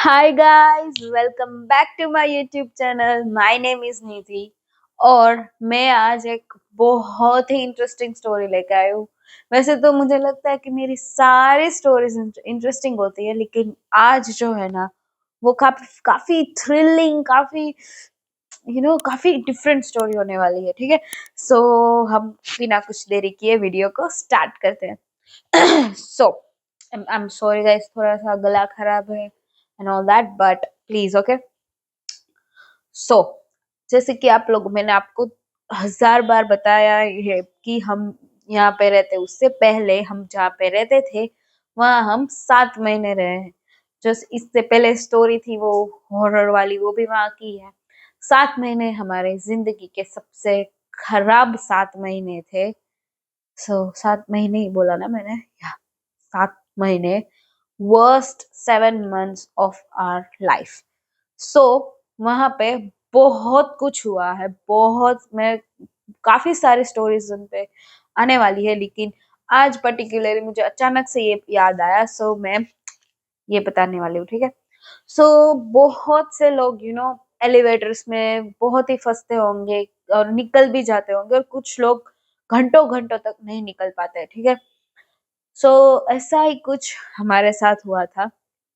Hi guys, welcome back to my YouTube channel. My name is Nidhi और मैं आज एक बहुत ही इंटरेस्टिंग स्टोरी लेकर आई हूँ। वैसे तो मुझे लगता है कि मेरी सारी स्टोरीज इंटरेस्टिंग होती है, लेकिन आज जो है ना वो काफी काफी थ्रिलिंग, काफी डिफरेंट स्टोरी होने वाली है। ठीक है, सो हम बिना कुछ देरी किए वीडियो को स्टार्ट करते हैं। So I am sorry guys, थोड़ा सा गला खराब है and all that, but please okay. So जैसे कि आप लोग, मैंने आपको हजार बार बताया है कि हम यहाँ पे रहते, उससे पहले हम जहाँ पे रहते थे वहां हम 7 महीने रहे हैं। जो इससे पहले स्टोरी थी वो हॉरर वाली, वो भी वहां की है। 7 महीने हमारे जिंदगी के सबसे खराब 7 महीने थे। सो 7 महीने ही बोला ना मैंने, या 7 महीने, worst 7 months of our life. So वहां पे बहुत कुछ हुआ है, बहुत, मैं काफी सारी स्टोरीज उन पे आने वाली है, लेकिन आज पर्टिकुलरली मुझे अचानक से ये याद आया, सो मैं ये बताने वाली हूँ। ठीक है, सो बहुत से लोग एलिवेटर्स में बहुत ही फंसते होंगे और निकल भी जाते होंगे, और कुछ लोग घंटों घंटों तक नहीं निकल पाते। ठीक है, सो ऐसा ही कुछ हमारे साथ हुआ था।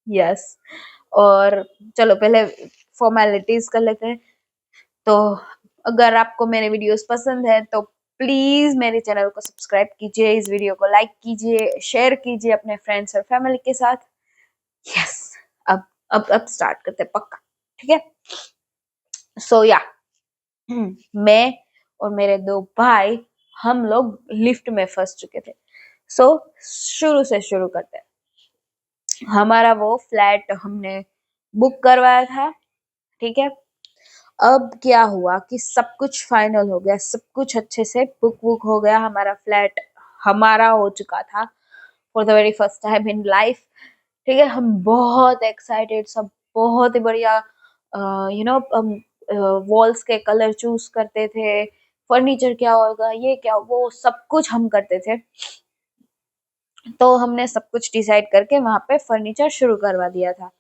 यस, और चलो पहले फॉर्मेलिटीज कर लेते हैं। तो अगर आपको मेरे वीडियोस पसंद है तो प्लीज मेरे चैनल को सब्सक्राइब कीजिए, इस वीडियो को लाइक कीजिए, शेयर कीजिए अपने फ्रेंड्स और फैमिली के साथ। यस, अब स्टार्ट करते हैं पक्का। ठीक है, सो या मैं और मेरे दो भाई, हम लोग लिफ्ट में फंस चुके थे। सो शुरू से शुरू करते हैं। हमारा वो फ्लैट हमने बुक करवाया था। ठीक है, अब क्या हुआ कि सब कुछ फाइनल हो गया, सब कुछ अच्छे से बुक बुक हो गया, हमारा फ्लैट हमारा हो चुका था for the very first time in life. ठीक है, हम बहुत एक्साइटेड, सब बहुत ही बढ़िया। हम वॉल्स के कलर चूज करते थे, फर्नीचर क्या होगा, ये क्या, वो सब कुछ हम करते थे। तो हमने सब कुछ डिसाइड करके वहां पे फर्नीचर शुरू करवा दिया था।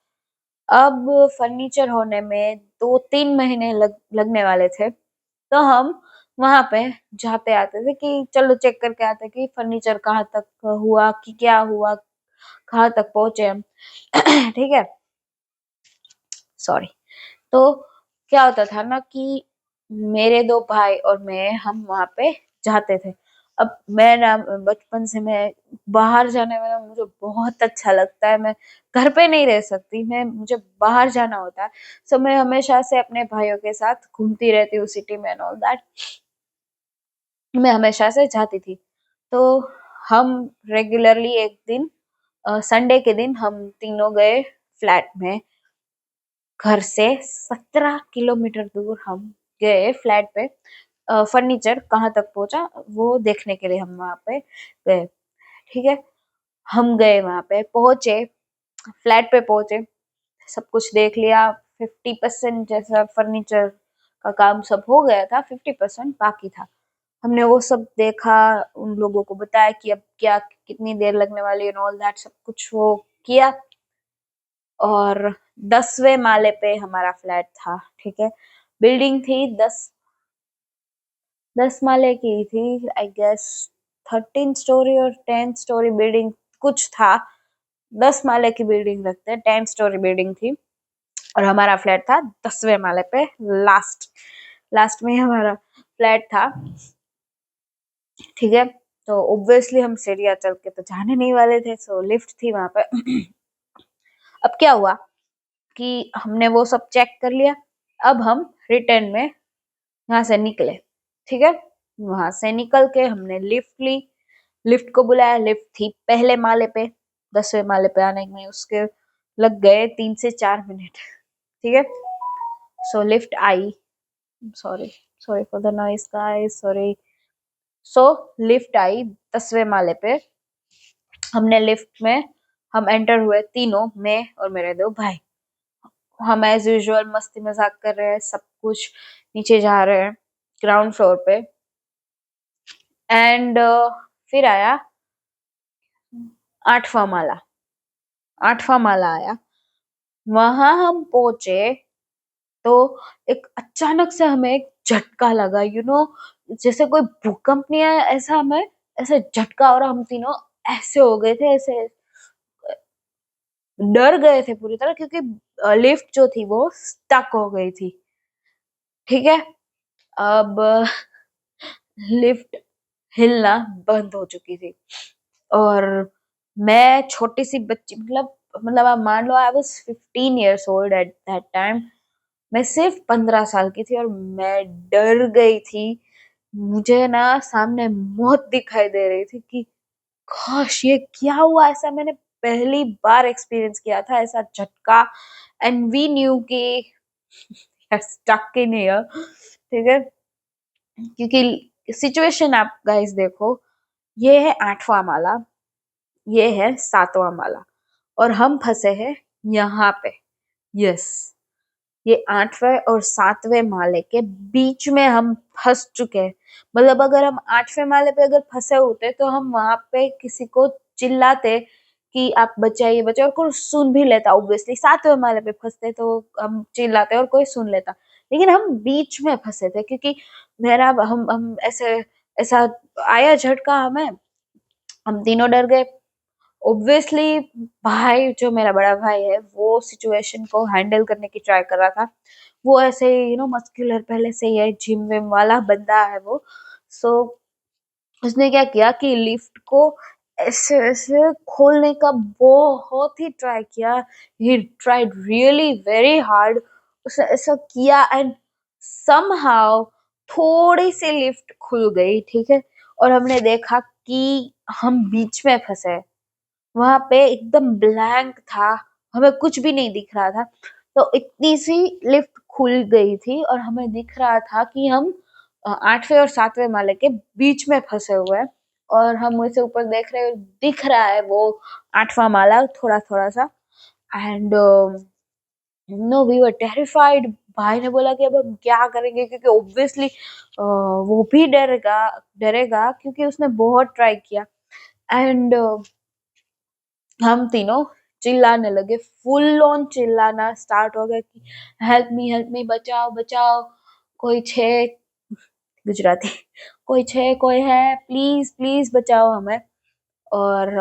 अब फर्नीचर होने में 2-3 महीने लगने वाले थे। तो हम वहां पे जाते आते थे कि चलो चेक करके आते कि फर्नीचर कहाँ तक हुआ, कि क्या हुआ, कहाँ तक पहुंचे हम। ठीक है, सॉरी। तो क्या होता था ना कि मेरे दो भाई और मैं, हम वहां पे जाते थे। अब मैं ना, बचपन से मैं बाहर जाने में ना मुझे बहुत अच्छा लगता है। मैं घर पे नहीं रह सकती, मैं, मुझे बाहर जाना होता है। सो मैं हमेशा से अपने भाइयों के साथ घूमती रहती हूँ सिटी में एंड ऑल दैट। मैं हमेशा से जाती थी। तो हम रेगुलरली एक दिन, संडे के दिन, हम तीनों गए फ्लैट में। घर से 17 किलोमीटर दूर हम गए फ्लैट पे। फर्नीचर कहाँ तक पहुंचा वो देखने के लिए हम वहां पे गए। ठीक है, हम गए, वहां पे पहुंचे, फ्लैट पे पहुंचे, सब कुछ देख लिया। 50% जैसा फर्नीचर का काम सब हो गया था, 50% बाकी था। हमने वो सब देखा, उन लोगों को बताया कि अब क्या, कितनी देर लगने वाली है, ऑल दैट सब कुछ वो किया। और 10वें माले पे हमारा फ्लैट था। ठीक है, बिल्डिंग थी 10 माले की थी, आई गेस 13 स्टोरी और 10 स्टोरी बिल्डिंग कुछ था। 10 माले की बिल्डिंग रखते हैं, 10 स्टोरी बिल्डिंग थी। और हमारा फ्लैट था 10वें माले पे, लास्ट लास्ट में ही हमारा फ्लैट था। ठीक है, तो ऑब्वियसली हम सीढ़ियाँ चढ़ के तो जाने नहीं वाले थे, सो लिफ्ट थी वहां पे। अब क्या हुआ कि हमने वो सब चेक कर लिया। अब हम रिटर्न में वहां से निकले। ठीक है, वहां से निकल के हमने लिफ्ट ली, लिफ्ट को बुलाया। लिफ्ट थी पहले माले पे, 10वें माले पे आने में उसके लग गए 3 से 4 मिनट। ठीक है, सो लिफ्ट आई, sorry, sorry for the noise guys, sorry. So lift आई 10वें माले पे। हमने लिफ्ट में, हम एंटर हुए तीनों, मैं और मेरे दो भाई। हम एज यूजुअल मस्ती मजाक कर रहे हैं, सब कुछ, नीचे जा रहे हैं ग्राउंड फ्लोर पे। एंड फिर आया 8वां माला। 8वां माला आया। वहां हम पहुंचे तो एक अचानक से हमें एक झटका लगा, जैसे कोई भूकंप नहीं आया, ऐसा हमें ऐसे झटका, और हम तीनों ऐसे हो गए थे, ऐसे डर गए थे पूरी तरह, क्योंकि लिफ्ट जो थी वो स्टक हो गई थी। ठीक है। अब लिफ्ट हिलना बंद हो चुकी थी, और मैं छोटी सी बच्ची, मतलब आप मान लो I was 15 years old at that time. मैं सिर्फ 15 साल की थी और मैं डर गई थी। मुझे ना सामने मौत दिखाई दे रही थी कि काश ये क्या हुआ, ऐसा मैंने पहली बार एक्सपीरियंस किया था, ऐसा झटका। एंड वी न्यू कि स्टक इन हियर। ठीक है। क्योंकि सिचुएशन आप गाइस देखो, ये है 8वां माला, ये है 7वां माला, और हम फंसे हैं यहाँ पे। यस, ये 8वें और 7वें माले के बीच में हम फंस चुके हैं। मतलब अगर हम 8वें माले पे अगर फंसे होते तो हम वहां पे किसी को चिल्लाते कि आप बचाइए बचाइए, और कोई सुन भी लेता। ऑब्वियसली 7वें माले पे फंसते तो हम चिल्लाते और कोई सुन लेता, लेकिन हम बीच में फंसे थे, क्योंकि मेरा हम ऐसे ऐसा आया झटका हमें, हम तीनों डर गए। ऑब्वियसली भाई, जो मेरा बड़ा भाई है, वो सिचुएशन को हैंडल करने की ट्राई कर रहा था। वो ऐसे मस्कुलर पहले से ही है, जिम विम वाला बंदा है वो। सो उसने क्या किया कि लिफ्ट को ऐसे ऐसे खोलने का बहुत ही ट्राई किया। He tried really very hard. उसने ऐसा किया एंड समहाउ थोड़ी सी लिफ्ट खुल गई। ठीक है। और हमने देखा कि हम बीच में फंसे। वहां पे एकदम ब्लैंक था, हमें कुछ भी नहीं दिख रहा था। तो इतनी सी लिफ्ट खुल गई थी और हमें दिख रहा था कि हम 8वें और 7वें माले के बीच में फंसे हुए हैं, और हम उसे ऊपर देख रहे हैं, दिख रहा है वो 8वां माला थोड़ा थोड़ा सा। And no, we were terrified. भाई ने बोला कि अब हम क्या करेंगे, क्योंकि ऑब्वियसली वो भी डरेगा डरेगा, क्योंकि उसने बहुत ट्राई किया। एंड हम तीनों चिल्लाने लगे, फुल ऑन चिल्लाना स्टार्ट हो गया कि हेल्प मी, बचाओ बचाओ, कोई छे, गुजराती, कोई छे, कोई है, प्लीज प्लीज बचाओ हमें। और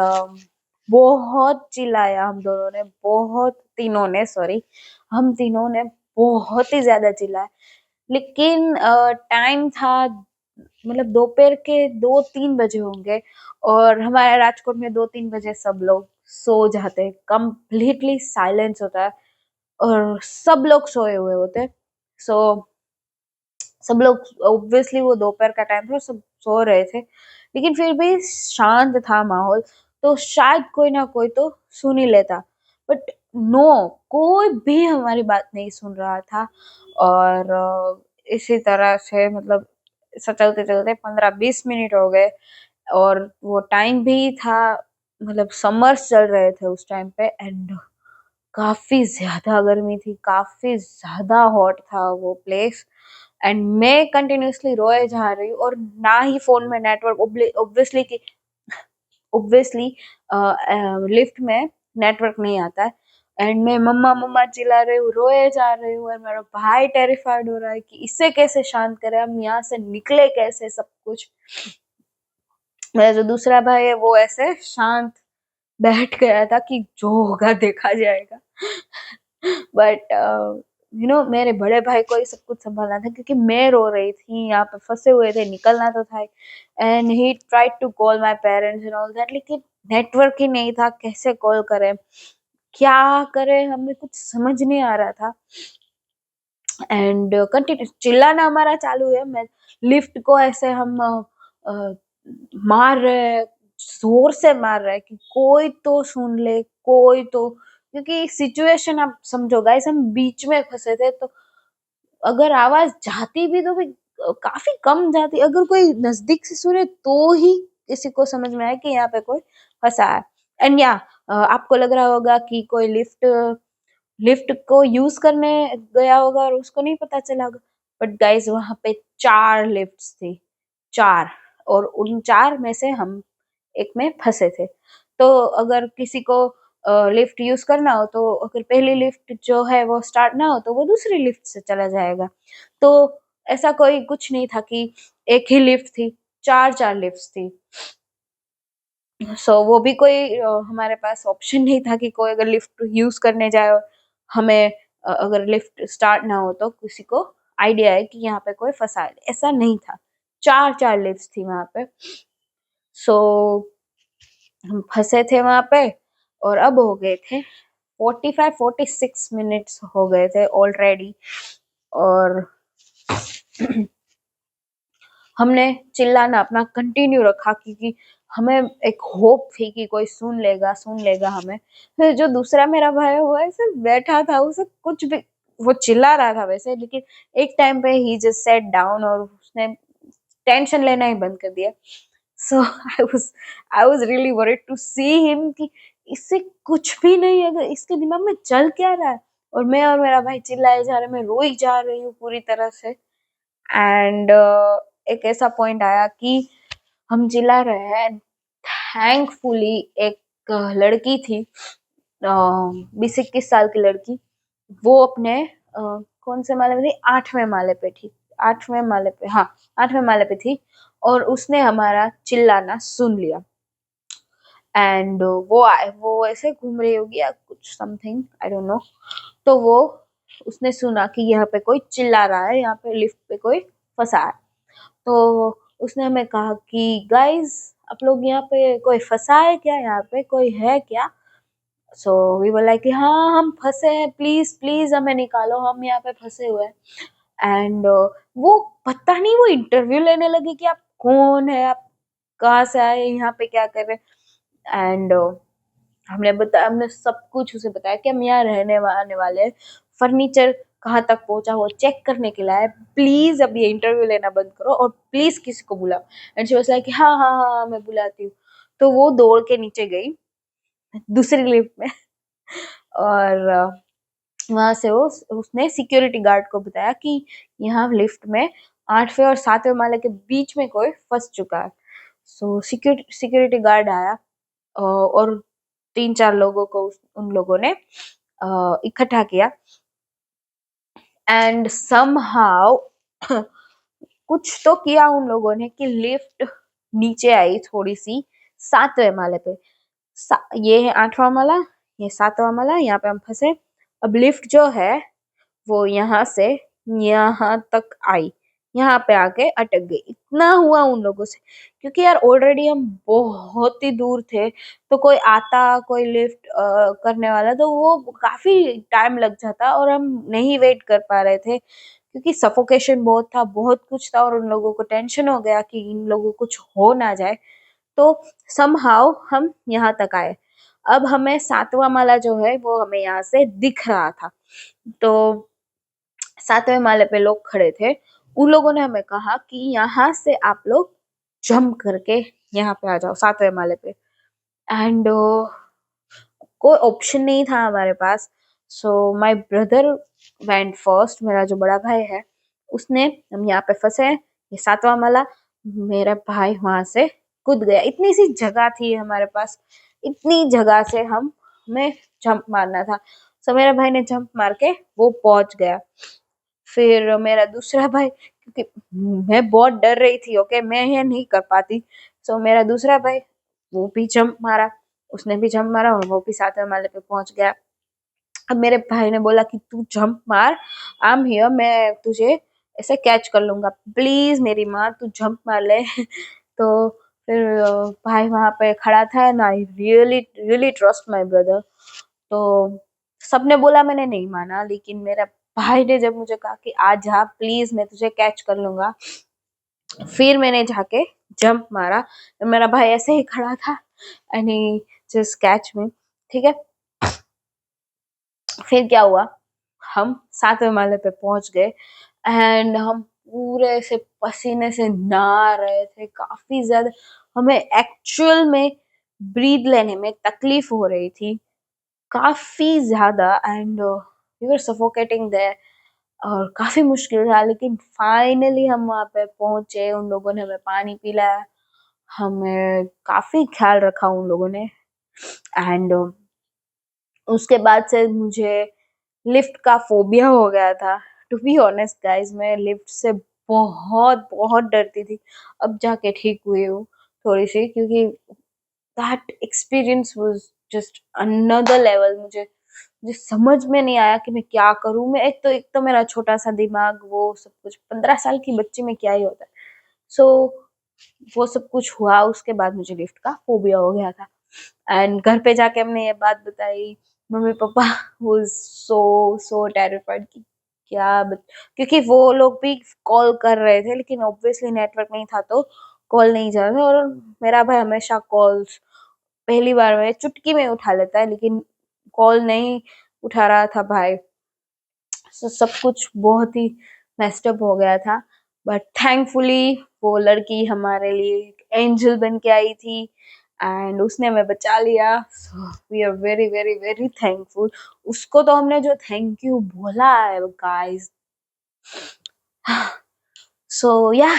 बहुत चिल्लाया हम दोनों ने, बहुत तीनों ने, सॉरी, हम तीनों ने बहुत ही ज्यादा चिल्लाया। लेकिन टाइम था, मतलब दोपहर के 2-3 बजे होंगे, और हमारे राजकोट में 2-3 बजे सब लोग सो जाते हैं, कंप्लीटली साइलेंस होता है और सब लोग सोए हुए होते हैं। सो सब लोग, ऑब्वियसली वो दोपहर का टाइम था, सब सो रहे थे, लेकिन फिर भी शांत था माहौल, तो शायद कोई ना कोई तो सुन ही लेता। बट नो, कोई भी हमारी बात नहीं सुन रहा था। और इसी तरह से, मतलब ऐसा चलते चलते 15-20 मिनट हो गए, और वो टाइम भी था, मतलब समर्स चल रहे थे उस टाइम पे, एंड काफी ज्यादा गर्मी थी, काफी ज्यादा हॉट था वो प्लेस। एंड मैं कंटिन्यूअसली रोए जा रही हूँ, और ना ही फोन में नेटवर्क, ऑब्वियसली लिफ्ट में नेटवर्क नहीं आता है। एंड मैं मम्मा मम्मा चिल्ला रही हूँ, रोए जा रही हूँ, और मेरा भाई टेरिफाइड हो रहा है कि इससे कैसे शांत करें, हम यहाँ से निकले कैसे, सब कुछ। मेरा जो दूसरा भाई है वो ऐसे शांत बैठ गया था कि जो होगा देखा जाएगा। बट मेरे बड़े भाई को ही सब कुछ संभालना था, क्योंकि मैं रो रही थी, यहाँ पे फंसे हुए थे, निकलना तो था। And he tried to call my parents and all that, लेकिन नेटवर्क ही नहीं था, कैसे कॉल करें, क्या करें, हमें कुछ समझ नहीं आ रहा था। एंड कंटिन्यू चिल्लाना हमारा चालू है। मैं लिफ्ट को ऐसे हम मार रहे हैं, जोर से मार रहे हैं कि कोई तो सुन ले, कोई तो, क्योंकि सिचुएशन आप समझो गाइस, हम बीच में फंसे थे, तो अगर आवाज जाती भी तो भी काफी कम जाती, अगर कोई नजदीक से सुने तो ही किसी को समझ में आए कि यहाँ पे कोई फंसा है। एंड या आपको लग रहा होगा कि कोई लिफ्ट लिफ्ट को यूज करने गया होगा और उसको नहीं पता चला होगा, बट गाइस वहां पे 4 लिफ्ट्स थी, 4, और उन 4 में से हम एक में फंसे थे। तो अगर किसी को लिफ्ट यूज करना हो तो अगर पहली लिफ्ट जो है वो स्टार्ट ना हो तो वो दूसरी लिफ्ट से चला जाएगा। तो ऐसा कोई कुछ नहीं था कि एक ही लिफ्ट थी, 4-4 लिफ्ट्स थी। वो भी कोई हमारे पास ऑप्शन नहीं था कि कोई अगर लिफ्ट यूज करने जाए और हमें अगर लिफ्ट स्टार्ट ना हो तो किसी को आइडिया है कि यहाँ पे कोई फंसा है, ऐसा नहीं था। 4-4 लिफ्ट्स थी वहां पे। सो हम फंसे थे वहां पे और अब हो गए थे 45-46 मिनट्स हो गए थे ऑलरेडी। और हमने चिल्लाना अपना कंटिन्यू रखा क्योंकि हमें एक होप थी कि कोई सुन लेगा हमें। फिर जो दूसरा मेरा भाई है वो ऐसे बैठा था, उसे कुछ भी, वो चिल्ला रहा था वैसे, लेकिन एक टाइम पे ही जस्ट सेट डाउन और उसने टेंशन लेना ही बंद कर दिया। So I was really worried to see him कि इससे कुछ भी नहीं, अगर इसके दिमाग में चल क्या रहा है। और मैं और मेरा भाई चिल्लाए जा रहे, मैं रोई जा रही हूँ पूरी तरह से। एंड एक ऐसा पॉइंट आया कि हम चिल्ला रहे हैं, थैंकफुली एक लड़की थी, 20-21 साल की लड़की, वो अपने कौन से माले पे थी, 8वें माले पे थी, 8वें माले पे, हाँ 8वें माले पे थी। और उसने हमारा चिल्लाना सुन लिया। एंड वो ऐसे घूम रही होगी या कुछ समथिंग, आई डोंट नो। तो वो उसने सुना कि यहाँ पे कोई चिल्ला रहा है, यहाँ पे लिफ्ट पे कोई फंसा है। तो उसने हमें कहा कि गाइस आप लोग यहाँ पे कोई फंसा है क्या, यहाँ पे कोई है क्या। सो वी वर लाइक हाँ हम फंसे हैं, प्लीज प्लीज हमें निकालो, हम यहाँ पे फंसे हुए हैं। एंड वो पता नहीं वो इंटरव्यू लेने लगी कि आप कौन है, आप कहाँ से आए, यहाँ पे क्या कर रहे हैं। एंड हमने सब कुछ उसे बताया कि हम यहाँ रहने आने वाले हैं, फर्नीचर कहाँ तक पहुंचा वो चेक करने के लिए आए, प्लीज अब ये इंटरव्यू लेना बंद करो और प्लीज किसी को बुलाओ। एंड शी वाज लाइक हाँ हाँ हाँ मैं बुलाती हूँ। तो वो दौड़ के नीचे गई दूसरी लिफ्ट में। और वहां से वो उसने सिक्योरिटी गार्ड को बताया कि यहाँ लिफ्ट में 8वें और 7वें माले के बीच में कोई फंस चुका है। सो सिक्योरिटी गार्ड आया और 3-4 लोगों को उन लोगों ने इकट्ठा किया। एंड समहाउ कुछ तो किया उन लोगों ने कि लिफ्ट नीचे आई थोड़ी सी 7वें माले पे। ये है 8वां माला, ये 7वां माला, यहाँ पे हम फंसे। अब लिफ्ट जो है वो यहाँ से यहाँ तक आई, यहाँ पे आके अटक गई। इतना हुआ उन लोगों से, क्योंकि यार ऑलरेडी हम बहुत ही दूर थे, तो कोई आता कोई लिफ्ट करने वाला तो वो काफी टाइम लग जाता और हम नहीं वेट कर पा रहे थे क्योंकि सफोकेशन बहुत था, बहुत कुछ था और उन लोगों को टेंशन हो गया कि इन लोगों को कुछ हो ना जाए। तो समहाउ हम यहाँ तक आए। अब हमें 7वां माला जो है वो हमें यहाँ से दिख रहा था। तो 7वें माले पे लोग खड़े थे, उन लोगों ने हमें कहा कि यहाँ से आप लोग जंप करके यहाँ पे आ जाओ 7वें माले पे। एंड कोई ऑप्शन नहीं था हमारे पास। So my brother went first, मेरा जो बड़ा भाई है उसने, हम यहाँ पे फंसे हैं, ये 7वां माला, मेरा भाई वहां से कूद गया। इतनी सी जगह थी हमारे पास, इतनी जगह से हमें जंप मारना था। सो मेरे भाई ने जंप मार के वो पहुंच गया। फिर मेरा दूसरा भाई, क्योंकि मैं बहुत डर रही थी, ओके मैं ये नहीं कर पाती, सो मेरा दूसरा भाई वो भी जंप मारा, उसने भी जंप मारा और वो भी 7वें माले पे पहुंच गया। अब मेरे भाई ने बोला कि तू जंप मार, आई एम हियर, मैं तुझे ऐसे कैच कर लूंगा, प्लीज मेरी माँ तू जंप मार ले। तो फिर भाई वहां पे खड़ा था and I really really trust my brother. तो सबने बोला, मैंने नहीं माना, लेकिन मेरा भाई ने जब मुझे कहा कि आ जा प्लीज मैं तुझे कैच कर लूंगा, फिर मैंने जाके जंप मारा। मेरा भाई ऐसे ही खड़ा था एंड ही जस्ट कैच मी, ठीक है। फिर क्या हुआ, हम 7वें माले पे पहुंच गए एंड हम पूरे से पसीने से नहा रहे थे काफी ज्यादा। हमें एक्चुअल में ब्रीथ लेने में तकलीफ हो रही थी काफी ज्यादा and we were suffocating there और काफी मुश्किल था। लेकिन फाइनली हम वहां पे पहुंचे, उन लोगों ने हमें पानी पिलाया, हमें काफी ख्याल रखा उन लोगों ने। एंड उसके बाद से मुझे लिफ्ट का फोबिया हो गया था। टू बी ऑनेस्ट गाइज, मैं लिफ्ट से बहुत बहुत डरती थी। अब जाके ठीक हुई हूँ थोड़ी सी, क्योंकि that experience was just another level. मुझे समझ में नहीं आया कि मैं क्या करूं। मैं एक तो मेरा छोटा सा दिमाग, वो सब कुछ 15 साल की बच्ची में क्या ही होता है। सो वो सब कुछ हुआ, उसके बाद मुझे लिफ्ट का फोबिया हो गया था। एंड घर पे जाके हमने ये बात बताई, mummy papa was so so terrified कि क्या क्योंकि वो लोग भी कॉल कर रहे थे, लेकिन ऑब्वियसली नेटवर्क नहीं था तो कॉल नहीं जा रहा था। और मेरा भाई हमेशा कॉल्स पहली बार में चुटकी में उठा लेता है, लेकिन कॉल नहीं उठा रहा था भाई। सब कुछ बहुत ही मेस्ड अप हो गया था। बट थैंकफुली वो लड़की हमारे लिए एक एंजल बन के आई थी एंड उसने हमें बचा लिया। So we are very very very thankful. उसको तो हमने जो थैंक यू बोला है गाइस। सो या,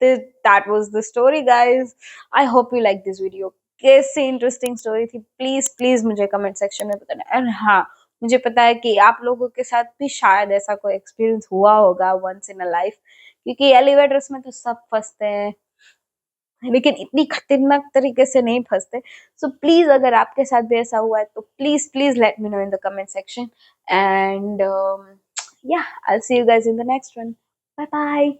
that was the story guys. I hope you like this video. कैसी इंटरेस्टिंग स्टोरी थी, प्लीज प्लीज मुझे कमेंट सेक्शन में बताना। एंड हाँ, मुझे पता है कि आप लोगों के साथ भी शायद ऐसा कोई एक्सपीरियंस हुआ होगा वंस इन अ लाइफ, क्योंकि एलिवेटर्स में तो सब फंसते हैं, लेकिन इतनी खतरनाक तरीके से नहीं फंसते। सो प्लीज अगर आपके साथ भी ऐसा हुआ है तो please please let me know in the comment section. And yeah, I will see you guys in the next one. Bye bye.